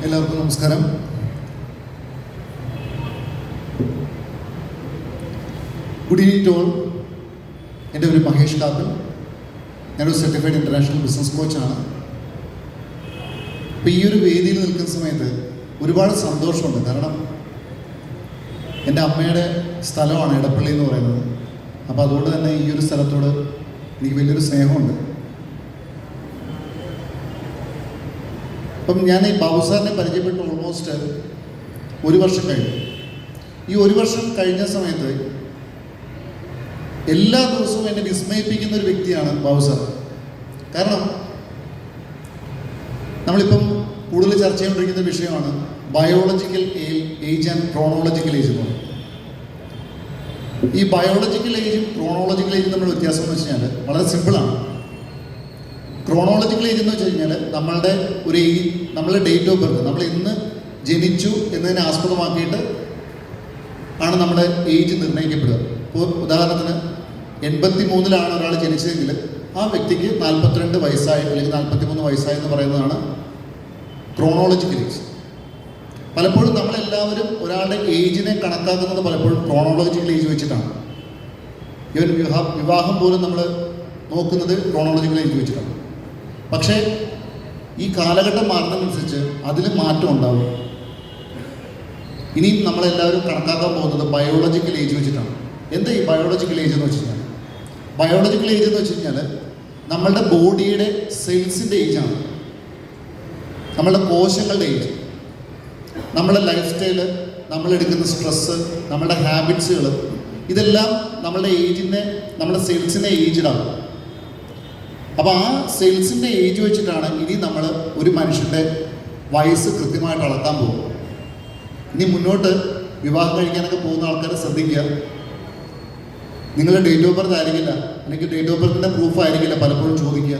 എല്ലാവർക്കും നമസ്കാരം. Good evening to all. എൻ്റെ പേര് മഹേഷ് കാപ്പൻ. ഞാനൊരു സർട്ടിഫൈഡ് ഇൻ്റർനാഷണൽ ബിസിനസ് കോച്ചാണ്. അപ്പോൾ ഈ ഒരു വേദിയിൽ നിൽക്കുന്ന സമയത്ത് ഒരുപാട് സന്തോഷമുണ്ട്. കാരണം എൻ്റെ അമ്മയുടെ സ്ഥലമാണ് എടപ്പള്ളി എന്ന് പറയുന്നത്. അപ്പോൾ അതുകൊണ്ട് തന്നെ ഈ ഒരു സ്ഥലത്തോട് എനിക്ക് വലിയൊരു സ്നേഹമുണ്ട്. അപ്പം ഞാൻ ഈ ബാബു സാറിനെ പരിചയപ്പെട്ട് ഓൾമോസ്റ്റ് ഒരു വർഷം കഴിഞ്ഞു. ഈ ഒരു വർഷം കഴിഞ്ഞ സമയത്ത് എല്ലാ ദിവസവും എന്നെ വിസ്മയിപ്പിക്കുന്ന ഒരു വ്യക്തിയാണ് ബാബു സാർ. കാരണം നമ്മളിപ്പം കൂടുതൽ ചർച്ച ചെയ്തുകൊണ്ടിരിക്കുന്ന വിഷയമാണ് biological age and chronological age എന്ന് പറയുന്നത്. ഈ ബയോളജിക്കൽ ഏജും ക്രോണോളജിക്കൽ ഏജും തമ്മിലുള്ള വ്യത്യാസം എന്ന് വെച്ച് കഴിഞ്ഞാൽ വളരെ സിമ്പിളാണ്. ക്രോണോളജിക്കൽ ഏജ് എന്ന് വെച്ച് കഴിഞ്ഞാൽ നമ്മളുടെ ഒരു ഏജ്, നമ്മളുടെ ഡേറ്റ് ഓഫ് ബർത്ത്, നമ്മൾ ഇന്ന് ജനിച്ചു എന്നതിനെ ആസ്പദമാക്കിയിട്ട് ആണ് നമ്മുടെ ഏജ് നിർണ്ണയിക്കപ്പെടുക. ഇപ്പോൾ ഉദാഹരണത്തിന് 83 ഒരാൾ ജനിച്ചതെങ്കിൽ ആ വ്യക്തിക്ക് 42 വയസ്സായി അല്ലെങ്കിൽ 43 വയസ്സായി എന്ന് പറയുന്നതാണ് ക്രോണോളജിക്കൽ ഏജ്. പലപ്പോഴും നമ്മളെല്ലാവരും ഒരാളുടെ ഏജിനെ കണക്കാക്കുന്നത് പലപ്പോഴും ക്രോണോളജിക്കൽ ഏജ് വെച്ചിട്ടാണ്. ഈവൻ വിവാഹം പോലും നമ്മൾ നോക്കുന്നത് ക്രോണോളജിക്കൽ ഏജ് വെച്ചിട്ടാണ്. പക്ഷേ ഈ കാലഘട്ടം മാറുന്നതനുസരിച്ച് അതിൽ മാറ്റം ഉണ്ടാവും. ഇനിയും നമ്മളെല്ലാവരും കണക്കാക്കാൻ പോകുന്നത് ബയോളജിക്കൽ ഏജ് വെച്ചിട്ടാണ്. എന്താ ഈ ബയോളജിക്കൽ ഏജ് എന്ന് വെച്ച് കഴിഞ്ഞാൽ? ബയോളജിക്കൽ ഏജ് എന്ന് വെച്ച് കഴിഞ്ഞാൽ നമ്മളുടെ ബോഡിയുടെ സെൽസിൻ്റെ ഏജാണ്, നമ്മളുടെ കോശങ്ങളുടെ ഏജ്, നമ്മളുടെ ലൈഫ് സ്റ്റൈല്, നമ്മളെടുക്കുന്ന സ്ട്രെസ്സ്, നമ്മളുടെ ഹാബിറ്റ്സുകൾ, ഇതെല്ലാം നമ്മളുടെ ഏജിനെ, നമ്മുടെ സെൽസിനെ ഏജ്ഡാകും. അപ്പോൾ ആ സെൽസിൻ്റെ ഏജ് വെച്ചിട്ടാണ് ഇനി നമ്മൾ ഒരു മനുഷ്യൻ്റെ വയസ്സ് കൃത്യമായിട്ട് അളക്കാൻ പോകും. ഇനി മുന്നോട്ട് വിവാഹം കഴിക്കാനൊക്കെ പോകുന്ന ആൾക്കാരെ ശ്രദ്ധിക്കുക. നിങ്ങളുടെ ഡേറ്റ് ഓഫ് ബർത്ത് ആയിരിക്കില്ല, അല്ലെങ്കിൽ ഡേറ്റ് ഓഫ് ബർത്തിൻ്റെ പ്രൂഫ് ആയിരിക്കില്ല പലപ്പോഴും ചോദിക്കുക.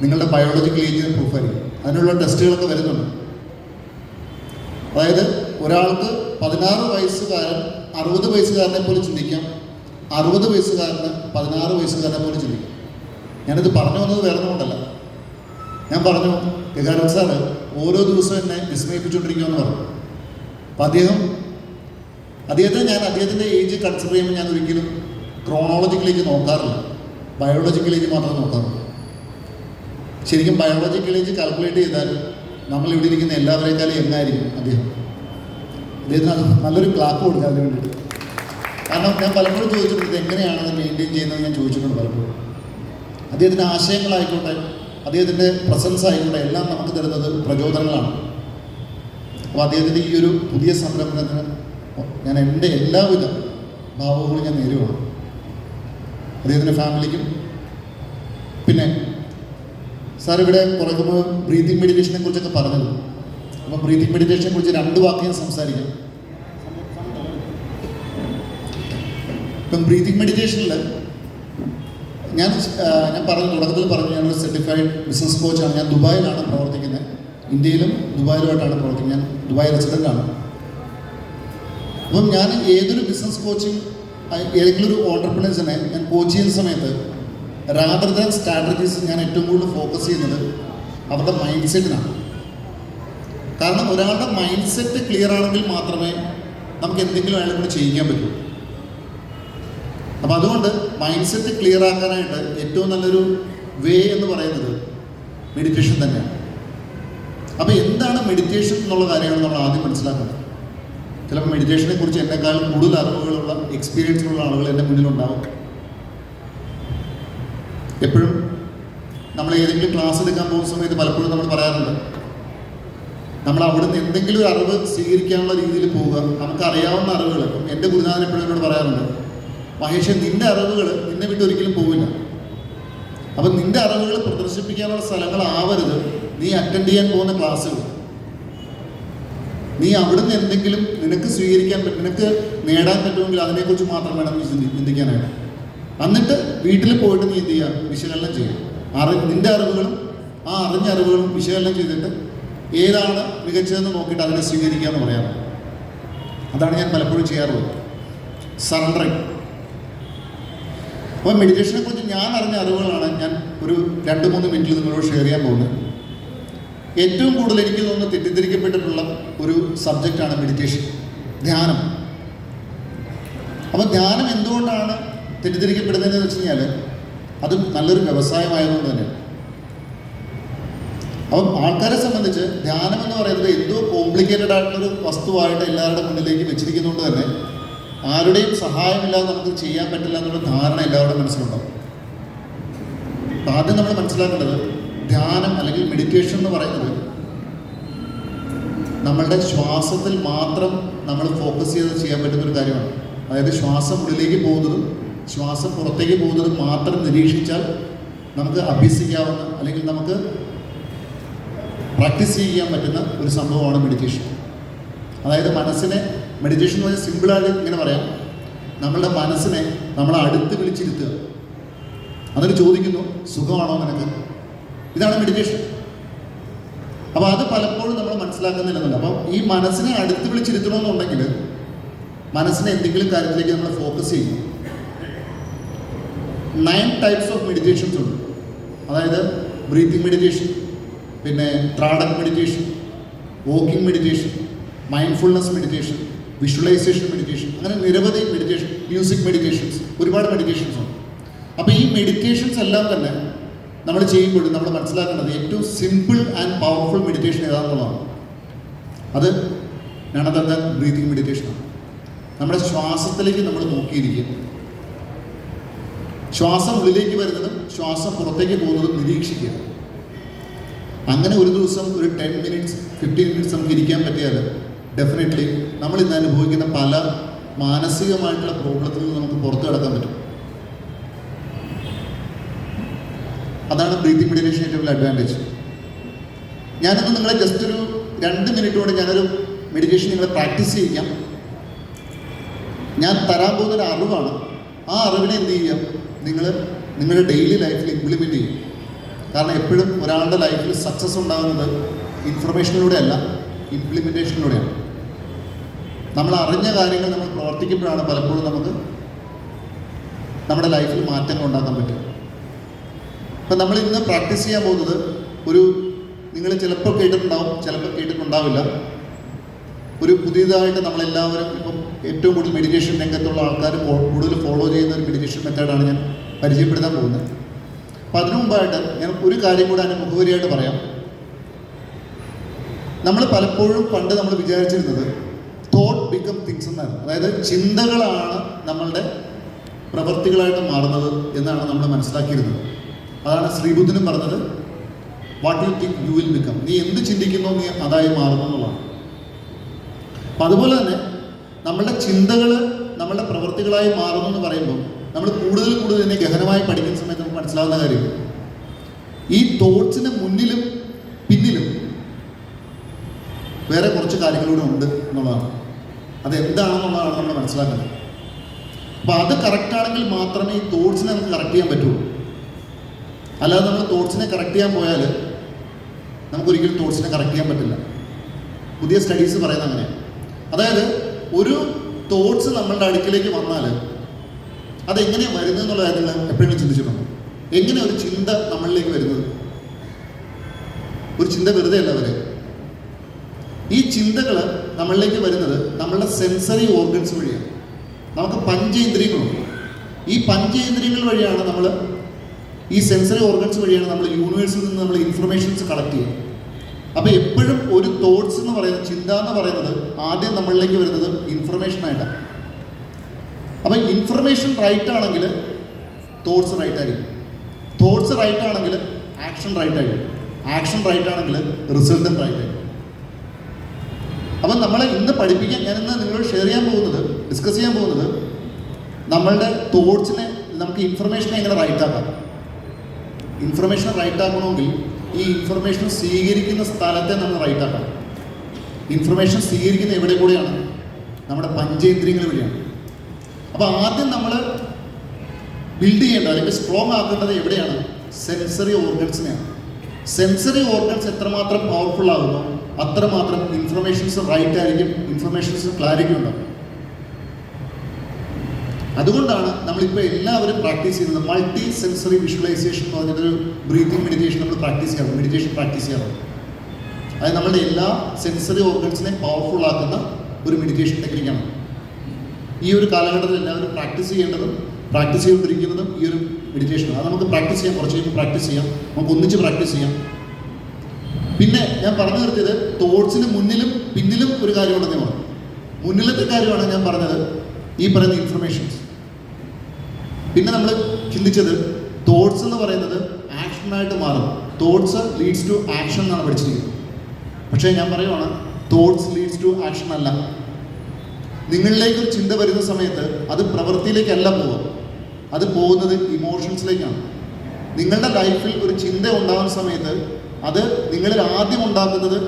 നിങ്ങളുടെ ബയോളജിക്കൽ ഏജിൻ്റെ പ്രൂഫായിരിക്കും. അതിനുള്ള ടെസ്റ്റുകളൊക്കെ വരുന്നുണ്ട്. അതായത് ഒരാൾക്ക് 16 വയസ്സുകാരൻ 60 വയസ്സുകാരനെ പോലെ ചിന്തിക്കാം, 60 വയസ്സുകാരന് 16 വയസ്സുകാരനെ പോലെ ചിന്തിക്കാം. ഞാനിത് പറഞ്ഞു വന്നത് വേറെ ഒന്നുകൊണ്ടല്ല. ഞാൻ പറഞ്ഞു ഗഗാരൻ സാറ് ഓരോ ദിവസവും എന്നെ വിസ്മയിപ്പിച്ചുകൊണ്ടിരിക്കുമെന്ന് പറഞ്ഞു. അപ്പം അദ്ദേഹത്തിൻ്റെ ഏജ് കൺസിഡർ ചെയ്യുമ്പോൾ ഞാൻ ഒരിക്കലും ക്രോണോളജിക്കൽ ഏജ് നോക്കാറില്ല, ബയോളജിക്കൽ ഏജ് മാത്രമേ നോക്കാറുള്ളൂ. ശരിക്കും ബയോളജിക്കൽ ഏജ് കാൽക്കുലേറ്റ് ചെയ്താൽ നമ്മളിവിടെ ഇരിക്കുന്ന എല്ലാവരേക്കാളും എങ്ങായിരിക്കും അദ്ദേഹത്തിന് അത് നല്ലൊരു ക്ലാപ്പ് കൊടുക്കുക അതിന് വേണ്ടിയിട്ട്. കാരണം ഞാൻ പലപ്പോഴും ചോദിച്ചിട്ടുണ്ട് ഇത് എങ്ങനെയാണ് അത് മെയിൻറ്റെയിൻ ചെയ്യുന്നത് ഞാൻ ചോദിച്ചിട്ടുണ്ട് പലപ്പോഴും. അദ്ദേഹത്തിൻ്റെ ആശയങ്ങളായിക്കോട്ടെ, അദ്ദേഹത്തിൻ്റെ പ്രസൻസ് ആയിക്കോട്ടെ, എല്ലാം നമുക്ക് തരുന്നത് പ്രചോദനങ്ങളാണ്. അപ്പോൾ അദ്ദേഹത്തിൻ്റെ ഈ ഒരു പുതിയ സംരംഭത്തിന് ഞാൻ എൻ്റെ എല്ലാവിധ ഭാവങ്ങളും ഞാൻ നേരുവാണ്. അദ്ദേഹത്തിൻ്റെ ഫാമിലിക്കും. പിന്നെ സാർ ഇവിടെ കുറക്കുമ്പോൾ ബ്രീതിങ് മെഡിറ്റേഷനെ കുറിച്ചൊക്കെ പറഞ്ഞത്. അപ്പം ബ്രീതിങ് മെഡിറ്റേഷനെ കുറിച്ച് 2 വാക്ക് ഞാൻ സംസാരിക്കാം. ഇപ്പം ബ്രീതിങ് മെഡിറ്റേഷനിൽ ഞാൻ തുടക്കത്തിൽ പറഞ്ഞു ഞാനൊരു സർട്ടിഫൈഡ് ബിസിനസ് കോച്ചാണ്. ഞാൻ ദുബായിലാണ് പ്രവർത്തിക്കുന്നത്. ഇന്ത്യയിലും ദുബായിലുമായിട്ടാണ് പ്രവർത്തിക്കുന്നത്. ഞാൻ ദുബായ് റെസിഡൻ്റാണ്. അപ്പം ഞാൻ ഏതൊരു ബിസിനസ് കോച്ചിങ്, ഏതെങ്കിലും ഒരു ഓൺടർപ്രണേഴ്സിനെ ഞാൻ കോച്ച് ചെയ്യുന്ന സമയത്ത് റാദർ ദാൻ സ്ട്രാറ്റജീസ് ഞാൻ ഏറ്റവും കൂടുതൽ ഫോക്കസ് ചെയ്യുന്നത് അവരുടെ മൈൻഡ് സെറ്റിനാണ്. കാരണം ഒരാളുടെ മൈൻഡ് സെറ്റ് ക്ലിയർ ആണെങ്കിൽ മാത്രമേ നമുക്ക് എന്തെങ്കിലും അയാളെ കൂടി ചെയ്യിക്കാൻ പറ്റൂ. അപ്പം അതുകൊണ്ട് മൈൻഡ് സെറ്റ് ക്ലിയർ ആക്കാനായിട്ട് ഏറ്റവും നല്ലൊരു വേ എന്ന് പറയുന്നത് മെഡിറ്റേഷൻ തന്നെയാണ്. അപ്പോൾ എന്താണ് മെഡിറ്റേഷൻ എന്നുള്ള കാര്യമാണ് നമ്മൾ ആദ്യം മനസ്സിലാക്കുന്നത്. ചിലപ്പോൾ മെഡിറ്റേഷനെ കുറിച്ച് എന്നെക്കാളും കൂടുതൽ അറിവുകളുള്ള, എക്സ്പീരിയൻസുള്ള ആളുകൾ എൻ്റെ മുന്നിലുണ്ടാവും. എപ്പോഴും നമ്മൾ ഏതെങ്കിലും ക്ലാസ് എടുക്കാൻ പോകുന്ന സമയത്ത് പലപ്പോഴും നമ്മൾ പറയാറുണ്ട്, നമ്മൾ അവിടുന്ന് എന്തെങ്കിലും ഒരു അറിവ് സ്വീകരിക്കാനുള്ള രീതിയിൽ പോവുക. നമുക്കറിയാവുന്ന അറിവുകൾ, ഇപ്പം എൻ്റെ ഗുരുനാഥൻ എപ്പോഴും എന്നോട് പറയാറുണ്ട്, മഹേഷ് നിൻ്റെ അറിവുകൾ നിന്നെ വിട്ട് ഒരിക്കലും പോവില്ല. അപ്പം നിൻ്റെ അറിവുകൾ പ്രദർശിപ്പിക്കാനുള്ള സ്ഥലങ്ങളാവരുത് നീ അറ്റൻഡ് ചെയ്യാൻ പോകുന്ന ക്ലാസ്സുകൾ. നീ അവിടുന്ന് എന്തെങ്കിലും നിനക്ക് സ്വീകരിക്കാൻ പറ്റും, നിനക്ക് നേടാൻ പറ്റുമെങ്കിൽ അതിനെക്കുറിച്ച് മാത്രം വേണം നീ ചിന്തിക്കാനായിട്ട്. എന്നിട്ട് വീട്ടിൽ പോയിട്ട് നീ എന്ത് ചെയ്യുക, വിശകലനം ചെയ്യുക. നിൻ്റെ അറിവുകളും ആ അറിഞ്ഞ അറിവുകളും വിശകലനം ചെയ്തിട്ട് ഏതാണ് മികച്ചതെന്ന് നോക്കിയിട്ട് അതിനെ സ്വീകരിക്കുക എന്ന് പറയാറ്. അതാണ് ഞാൻ പലപ്പോഴും ചെയ്യാറുള്ളത്. സറണ്ടറിങ്. അപ്പോൾ മെഡിറ്റേഷനെ കുറിച്ച് ഞാൻ അറിഞ്ഞ അറിവുകളാണ് ഞാൻ ഒരു 2-3 മിനിറ്റിൽ നിങ്ങളോട് ഷെയർ ചെയ്യാൻ പോകുന്നത്. ഏറ്റവും കൂടുതൽ എനിക്ക് തോന്നുന്നു തെറ്റിദ്ധരിക്കപ്പെട്ടിട്ടുള്ള ഒരു സബ്ജക്റ്റാണ് മെഡിറ്റേഷൻ, ധ്യാനം. അപ്പം ധ്യാനം എന്തുകൊണ്ടാണ് തെറ്റിദ്ധരിക്കപ്പെടുന്നതെന്ന് വെച്ച് കഴിഞ്ഞാൽ അത് നല്ലൊരു വ്യവസായമായതുകൊണ്ട് തന്നെയാണ്. അപ്പം ആൾക്കാരെ സംബന്ധിച്ച് ധ്യാനം എന്ന് പറയുന്നത് എന്തോ കോംപ്ലിക്കേറ്റഡ് ആയിട്ടുള്ളൊരു വസ്തുവായിട്ട് എല്ലാവരുടെ മുന്നിലേക്ക് വെച്ചിരിക്കുന്നതുകൊണ്ട് തന്നെ ആരുടെയും സഹായമില്ലാതെ നമുക്ക് ചെയ്യാൻ പറ്റില്ല എന്നുള്ള ധാരണ എല്ലാവരുടെ മനസ്സിലുണ്ടാവും. അപ്പം ആദ്യം നമ്മൾ മനസ്സിലാക്കേണ്ടത് ധ്യാനം അല്ലെങ്കിൽ മെഡിറ്റേഷൻ എന്ന് പറയുന്നത് നമ്മളുടെ ശ്വാസത്തിൽ മാത്രം നമ്മൾ ഫോക്കസ് ചെയ്ത് ചെയ്യാൻ പറ്റുന്നൊരു കാര്യമാണ്. അതായത് ശ്വാസം ഉള്ളിലേക്ക് പോകുന്നതും ശ്വാസം പുറത്തേക്ക് പോകുന്നതും മാത്രം നിരീക്ഷിച്ചാൽ നമുക്ക് അഭ്യസിക്കാവുന്ന അല്ലെങ്കിൽ നമുക്ക് പ്രാക്ടീസ് ചെയ്യാൻ പറ്റുന്ന ഒരു സംഭവമാണ് മെഡിറ്റേഷൻ. അതായത് മനസ്സിനെ, മെഡിറ്റേഷൻ എന്ന് പറഞ്ഞാൽ സിമ്പിളായിട്ട് ഇങ്ങനെ പറയാം, നമ്മളുടെ മനസ്സിനെ നമ്മളെ അടുത്ത് വിളിച്ചിരുത്തുക, അതിന് ചോദിക്കുന്നു സുഖമാണോ നിനക്ക്, ഇതാണ് മെഡിറ്റേഷൻ. അപ്പോൾ അത് പലപ്പോഴും നമ്മൾ മനസ്സിലാക്കുന്നില്ലെന്നില്ല. അപ്പം ഈ മനസ്സിനെ അടുത്ത് വിളിച്ചിരുത്തണമെന്നുണ്ടെങ്കിൽ മനസ്സിനെ എന്തെങ്കിലും കാര്യത്തിലേക്ക് നമ്മൾ ഫോക്കസ് ചെയ്യും. 9 types ഓഫ് മെഡിറ്റേഷൻസ് ഉണ്ട്. അതായത് ബ്രീത്തിങ് മെഡിറ്റേഷൻ, പിന്നെ ട്രാഡക് meditation, walking meditation, mindfulness meditation, visualisation meditation, അങ്ങനെ നിരവധി മെഡിറ്റേഷൻ, മ്യൂസിക് മെഡിറ്റേഷൻസ്, ഒരുപാട് മെഡിറ്റേഷൻസ് ഉണ്ട്. അപ്പോൾ ഈ മെഡിറ്റേഷൻസ് എല്ലാം തന്നെ നമ്മൾ ചെയ്യുമ്പോഴും നമ്മൾ മനസ്സിലാക്കേണ്ടത് ഏറ്റവും സിമ്പിൾ ആൻഡ് പവർഫുൾ മെഡിറ്റേഷൻ ഏതാണെന്നുള്ളതാണ്. അത് ഞാനതെന്താ ബ്രീത്തിങ് മെഡിറ്റേഷനാണ്. നമ്മുടെ ശ്വാസത്തിലേക്ക് നമ്മൾ നോക്കിയിരിക്കുക, ശ്വാസം ഉള്ളിലേക്ക് വരുന്നതും ശ്വാസം പുറത്തേക്ക് പോകുന്നതും നിരീക്ഷിക്കുക. അങ്ങനെ ഒരു ദിവസം ഒരു 10 minutes 15 minutes നമുക്ക് ഇരിക്കാൻ പറ്റിയാൽ ഡെഫിനറ്റ്ലി നമ്മൾ ഇന്ന് അനുഭവിക്കുന്ന പല മാനസികമായിട്ടുള്ള പ്രോബ്ലത്തിൽ നിന്ന് നമുക്ക് പുറത്തു കിടക്കാൻ പറ്റും. അതാണ് ബ്രീത്തിങ് മെഡിറ്റേഷൻ ഏറ്റവും വലിയ അഡ്വാൻറ്റേജ്. ഞാനിന്ന് നിങ്ങളെ ജസ്റ്റ് ഒരു 2 minute കൊണ്ട് ഞാനൊരു മെഡിറ്റേഷൻ നിങ്ങളെ പ്രാക്ടീസ് ചെയ്യിക്കാം. ഞാൻ തരാൻ പോകുന്നൊരു അറിവാണ്. ആ അറിവിനെ എന്ത് ചെയ്യാം, നിങ്ങൾ നിങ്ങളുടെ ഡെയിലി ലൈഫിൽ ഇംപ്ലിമെൻ്റ് ചെയ്യും. കാരണം എപ്പോഴും ഒരാളുടെ ലൈഫിൽ സക്സസ് ഉണ്ടാകുന്നത് ഇൻഫർമേഷനിലൂടെ അല്ല, ഇംപ്ലിമെൻറ്റേഷനിലൂടെയാണ്. നമ്മൾ അറിഞ്ഞ കാര്യങ്ങൾ നമ്മൾ പ്രവർത്തിക്കുമ്പോഴാണ് പലപ്പോഴും നമുക്ക് നമ്മുടെ ലൈഫിൽ മാറ്റങ്ങൾ ഉണ്ടാക്കാൻ പറ്റും. അപ്പം നമ്മൾ ഇന്ന് പ്രാക്ടീസ് ചെയ്യാൻ പോകുന്നത് നിങ്ങൾ ചിലപ്പോൾ കേട്ടിട്ടുണ്ടാവും, ചിലപ്പോൾ കേട്ടിട്ടുണ്ടാവില്ല. ഒരു പുതിയതായിട്ട് നമ്മളെല്ലാവരും ഇപ്പം ഏറ്റവും കൂടുതൽ മെഡിറ്റേഷൻ രംഗത്തുള്ള ആൾക്കാർ കൂടുതൽ ഫോളോ ചെയ്യുന്ന ഒരു മെഡിറ്റേഷൻ മെത്തേഡാണ് ഞാൻ പരിചയപ്പെടുത്താൻ പോകുന്നത്. അപ്പം അതിനു മുമ്പായിട്ട് ഞാൻ ഒരു കാര്യം കൂടെ അതിന് മുഖവരിയായിട്ട് പറയാം. നമ്മൾ പലപ്പോഴും പണ്ട് നമ്മൾ വിചാരിച്ചിരുന്നത് തോട്ട് ബിക്കം തിങ്സ് എന്നാണ്. അതായത് ചിന്തകളാണ് നമ്മളുടെ പ്രവൃത്തികളായിട്ട് മാറുന്നത് എന്നാണ് നമ്മൾ മനസ്സിലാക്കിയിരുന്നത്. അതാണ് ശ്രീബുദ്ധനും പറഞ്ഞത്, what you think you will become. നീ എന്ത് ചിന്തിക്കുന്നോ നീ അതായി മാറുന്നു എന്നുള്ളതാണ്. അപ്പം അതുപോലെ തന്നെ നമ്മളുടെ ചിന്തകൾ നമ്മളുടെ പ്രവൃത്തികളായി മാറുന്നു എന്ന് പറയുമ്പോൾ നമ്മൾ കൂടുതൽ ഇതിനെ ഗഹനമായി പഠിക്കുന്ന സമയത്ത് നമുക്ക് മനസ്സിലാവുന്ന കാര്യം, ഈ തോട്ട്സിന് മുന്നിലും പിന്നിലും വേറെ കുറച്ച് കാര്യങ്ങളൂടെ ഉണ്ട് എന്നുള്ളതാണ്. അതെന്താണെന്നുള്ളതാണ് നമ്മൾ മനസ്സിലാക്കുന്നത്. അപ്പോൾ അത് കറക്റ്റാണെങ്കിൽ മാത്രമേ ഈ തോട്ട്സിനെ നമുക്ക് കറക്റ്റ് ചെയ്യാൻ പറ്റുള്ളൂ. അല്ലാതെ നമ്മൾ തോട്ട്സിനെ കറക്റ്റ് ചെയ്യാൻ പോയാൽ നമുക്കൊരിക്കലും തോട്ട്സിനെ കറക്റ്റ് ചെയ്യാൻ പറ്റില്ല. പുതിയ സ്റ്റഡീസ് പറയുന്നത് അങ്ങനെയാണ്. അതായത് ഒരു തോട്ട്സ് നമ്മളുടെ അടുക്കിലേക്ക് വന്നാൽ അതെങ്ങനെയാണ് വരുന്നത് എന്നുള്ള കാര്യങ്ങൾ എപ്പോഴെങ്കിലും ചിന്തിച്ചിട്ടുണ്ടോ? എങ്ങനെ ഒരു ചിന്ത നമ്മളിലേക്ക് വരുന്നത്? ഒരു ചിന്ത വെറുതെ അല്ല വരെ. ഈ ചിന്തകൾ നമ്മളിലേക്ക് വരുന്നത് നമ്മളുടെ സെൻസറി ഓർഗൻസ് വഴിയാണ്. നമുക്ക് പഞ്ചേന്ദ്രിയങ്ങളുണ്ട്. ഈ പഞ്ചേന്ദ്രിയങ്ങൾ വഴിയാണ് നമ്മൾ, ഈ സെൻസറി ഓർഗൻസ് വഴിയാണ് നമ്മൾ യൂണിവേഴ്സിൽ നിന്ന് നമ്മൾ ഇൻഫർമേഷൻസ് കളക്ട് ചെയ്യുക. അപ്പോൾ എപ്പോഴും ഒരു തോട്ട്സ് എന്ന് പറയുന്നത്, ചിന്ത എന്ന് പറയുന്നത് ആദ്യം നമ്മളിലേക്ക് വരുന്നത് ഇൻഫർമേഷനായിട്ടാണ്. അപ്പം ഇൻഫർമേഷൻ റൈറ്റ് ആണെങ്കിൽ തോട്ട്സ് റൈറ്റ് ആയിരിക്കും. തോട്ട്സ് റൈറ്റ് ആണെങ്കിൽ ആക്ഷൻ റൈറ്റ് ആയിരിക്കും. ആക്ഷൻ റൈറ്റ് ആണെങ്കിൽ റിസൾട്ടും റൈറ്റ് ആയിരിക്കും. അപ്പം നമ്മളെ ഇന്ന് പഠിപ്പിക്കാൻ, ഞാനിന്ന് നിങ്ങളോട് ഷെയർ ചെയ്യാൻ പോകുന്നത്, ഡിസ്കസ് ചെയ്യാൻ പോകുന്നത്, നമ്മളുടെ തോട്ട്സിനെ നമുക്ക് ഇൻഫർമേഷനെ എങ്ങനെ റൈറ്റ് ആക്കാം. ഇൻഫർമേഷൻ റൈറ്റ് ആക്കണമെങ്കിൽ ഈ ഇൻഫർമേഷൻ സ്വീകരിക്കുന്ന സ്ഥലത്തെ നമ്മൾ റൈറ്റ് ആക്കണം. ഇൻഫർമേഷൻ സ്വീകരിക്കുന്ന എവിടെ കൂടെയാണ്? നമ്മുടെ പഞ്ചേന്ദ്രിയങ്ങൾ വഴിയാണ്. അപ്പോൾ ആദ്യം നമ്മൾ ബിൽഡ് ചെയ്യേണ്ടത് അല്ലെങ്കിൽ സ്ട്രോങ് ആക്കേണ്ടത് എവിടെയാണ്? സെൻസറി ഓർഗൻസിനെയാണ്. സെൻസറി ഓർഗൻസ് എത്രമാത്രം പവർഫുൾ ആകുന്നു അത്രമാത്രം ഇൻഫർമേഷൻസ് റൈറ്റ് ആയിരിക്കും, ഇൻഫർമേഷൻസ് ക്ലാരിറ്റി ഉണ്ടാകും. അതുകൊണ്ടാണ് നമ്മളിപ്പോൾ എല്ലാവരും പ്രാക്ടീസ് ചെയ്യുന്നത് മൾട്ടി സെൻസറി വിഷ്വലൈസേഷൻ എന്ന് പറഞ്ഞിട്ടൊരു ബ്രീത്തിങ് മെഡിറ്റേഷൻ നമ്മൾ പ്രാക്ടീസ് ചെയ്യാറുണ്ട്, മെഡിറ്റേഷൻ പ്രാക്ടീസ് ചെയ്യാറുണ്ട്. അത് നമ്മളുടെ എല്ലാ സെൻസറി ഓർഗൻസിനെയും പവർഫുൾ ആക്കുന്ന ഒരു മെഡിറ്റേഷൻ ടെക്നിക്കാണ്. ഈ ഒരു കാലഘട്ടത്തിൽ എല്ലാവരും പ്രാക്ടീസ് ചെയ്തുകൊണ്ടിരിക്കുന്നതും ഈ ഒരു മെഡിറ്റേഷനാണ്. അത് നമുക്ക് പ്രാക്ടീസ് ചെയ്യാം, കുറച്ച് കഴിയുമ്പോൾ പ്രാക്ടീസ് ചെയ്യാം, നമുക്ക് ഒന്നിച്ച് പ്രാക്ടീസ് ചെയ്യാം. പിന്നെ ഞാൻ പറഞ്ഞു നിർത്തിയത് തോട്ട്സിന് മുന്നിലും പിന്നിലും ഒരു കാര്യമുണ്ടെന്ന് പറഞ്ഞു. മുന്നിലത്തെ കാര്യമാണ് ഞാൻ പറഞ്ഞത് ഈ പറയുന്ന ഇൻഫർമേഷൻസ്. പിന്നെ നമ്മൾ ചിന്തിച്ചത് തോട്ട്സ് എന്ന് പറയുന്നത് ആക്ഷനായിട്ട് മാറും. തോട്ട്സ് ലീഡ്സ് ടു ആക്ഷൻ എന്നാണ് പഠിച്ചിരിക്കുന്നത്. പക്ഷേ ഞാൻ പറയുവാണ് തോട്ട്സ് ലീഡ്സ് ടു ആക്ഷൻ അല്ല. നിങ്ങളിലേക്ക് ഒരു ചിന്ത വരുന്ന സമയത്ത് അത് പ്രവൃത്തിയിലേക്കല്ല പോവുക, അത് പോകുന്നത് ഇമോഷൻസിലേക്കാണ്. നിങ്ങളുടെ ലൈഫിൽ ഒരു ചിന്ത ഉണ്ടാകുന്ന സമയത്ത് അത് നിങ്ങളിൽ ആദ്യം ഉണ്ടാക്കുന്നത്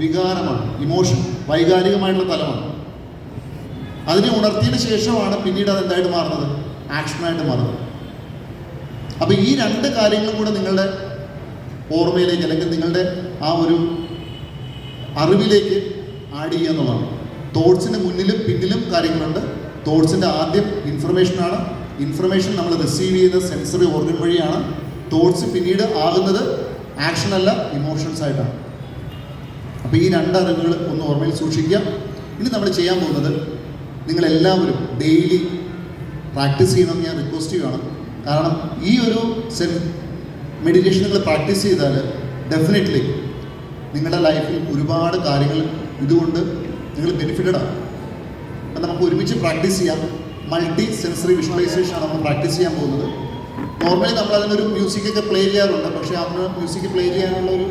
വികാരമാണ്, ഇമോഷൻ, വൈകാരികമായിട്ടുള്ള തലമാണ്. അതിനെ ഉണർത്തിയതിന് ശേഷമാണ് പിന്നീട് അത് എന്തായിട്ട് മാറുന്നത്, ആക്ഷനായിട്ട് മാറുന്നത്. അപ്പോൾ ഈ രണ്ട് കാര്യങ്ങളും കൂടെ നിങ്ങളുടെ ഓർമ്മയിലേക്ക് അല്ലെങ്കിൽ നിങ്ങളുടെ ആ ഒരു അറിവിലേക്ക് ആഡ് ചെയ്യുക എന്നുള്ളതാണ്. തോട്ട്സിൻ്റെ മുന്നിലും പിന്നിലും കാര്യങ്ങളുണ്ട്. തോട്ട്സിൻ്റെ ആദ്യം ഇൻഫർമേഷനാണ്. ഇൻഫർമേഷൻ നമ്മൾ റിസീവ് ചെയ്യുന്ന സെൻസറി ഓർഗൻ വഴിയാണ്. തോട്ട്സ് പിന്നീട് ആകുന്നത് ആക്ഷൻ അല്ല, ഇമോഷൻസ് ആയിട്ടാണ്. അപ്പോൾ ഈ രണ്ട് അറിവുകൾ ഒന്ന് ഓർമ്മയിൽ സൂക്ഷിക്കുക. ഇനി നമ്മൾ ചെയ്യാൻ പോകുന്നത് നിങ്ങളെല്ലാവരും ഡെയിലി പ്രാക്ടീസ് ചെയ്യണമെന്ന് ഞാൻ റിക്വസ്റ്റ് ചെയ്യുകയാണ്. കാരണം ഈ ഒരു മെഡിറ്റേഷൻ നിങ്ങൾ പ്രാക്ടീസ് ചെയ്താൽ ഡെഫിനറ്റ്ലി നിങ്ങളുടെ ലൈഫിൽ ഒരുപാട് കാര്യങ്ങൾ ഇതുകൊണ്ട് നിങ്ങൾ ബെനിഫിറ്റഡ് ആണ്. അപ്പം നമുക്ക് ഒരുമിച്ച് പ്രാക്ടീസ് ചെയ്യാം. മൾട്ടി സെൻസറി വിഷ്വലൈസേഷനാണ് നമ്മൾ പ്രാക്ടീസ് ചെയ്യാൻ പോകുന്നത്. നോർമലി നമ്മൾ അതിനൊരു മ്യൂസിക്കൊക്കെ പ്ലേ ചെയ്യാറുണ്ട്, പക്ഷേ അതിന് മ്യൂസിക് പ്ലേ ചെയ്യാനുള്ള ഒരു